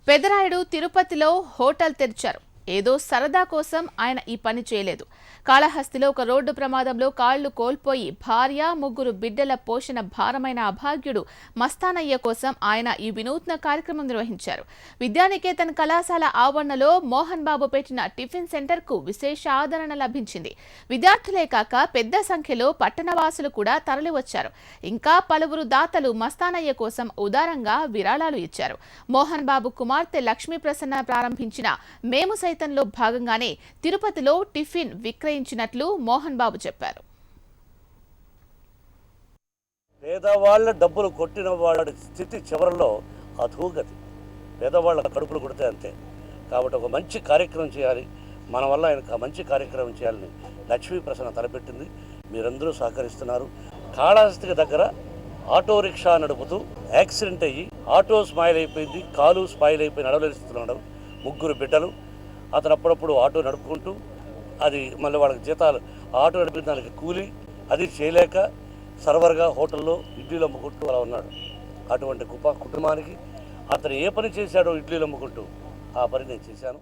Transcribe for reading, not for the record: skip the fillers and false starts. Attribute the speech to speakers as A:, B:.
A: పెదరాయుడు తిరుపతిలో హోటల్ తెరిచారు. ఏదో సరదా కోసం ఆయన ఈ పని చేయలేదు. కాళహస్తిలో ఒక రోడ్డు ప్రమాదంలో కాళ్లు కోల్పోయి భార్య, ముగ్గురు బిడ్డల పోషణ భారమైన అభాగ్యుడు మస్తానయ్య కోసం ఆయన ఈ వినూత్న కార్యక్రమం నిర్వహించారు. విద్యానికేతన్ కళాశాల ఆవరణలో మోహన్ బాబు పెట్టిన టిఫిన్ సెంటర్కు విశేష ఆదరణ లభించింది. విద్యార్థులే కాక పెద్ద సంఖ్యలో పట్టణవాసులు కూడా తరలివచ్చారు. ఇంకా పలువురు దాతలు మస్తానయ్య కోసం ఉదారంగా విరాళాలు ఇచ్చారు. మోహన్ బాబు కుమార్తె లక్ష్మీ ప్రసన్న ప్రారంభించిన మేము సైతంలో భాగంగానే తిరుపతిలో టిఫిన్ విక్రయించినట్లు మోహన్ బాబు చెప్పారు.
B: పేదవాళ్ళ డబ్బులు కొట్టిన వాళ్ళ స్థితి చివరిలో అధోగతి. పేదవాళ్ళ కడుపులు కొడితే అంతే. కాబట్టి ఒక మంచి కార్యక్రమం చేయాలి, మన వల్ల ఆయనకు మంచి కార్యక్రమం చేయాలని లక్ష్మీ ప్రసన్న తలపెట్టింది. మీరందరూ సహకరిస్తున్నారు. కాళహస్తికి దగ్గర ఆటో రిక్షా నడుపుతూ యాక్సిడెంట్ అయ్యి ఆటో స్పాయిల్ అయిపోయింది, కాలు స్పాయిల్ అయిపోయి నడవలేస్తున్నాడు. ముగ్గురు బిడ్డలు. అతను అప్పుడప్పుడు ఆటో నడుపుకుంటూ అది మళ్ళీ వాళ్ళకి జీతాలు, ఆటో నడిపిన దానికి కూలి అది చేయలేక సర్వర్గా హోటల్లో ఇడ్లీలు అమ్ముకుంటూ అలా ఉన్నాడు. అటువంటి కుటుంబానికి అతను ఏ పని చేశాడో ఇడ్లీలు అమ్ముకుంటూ ఆ పని నేను చేశాను.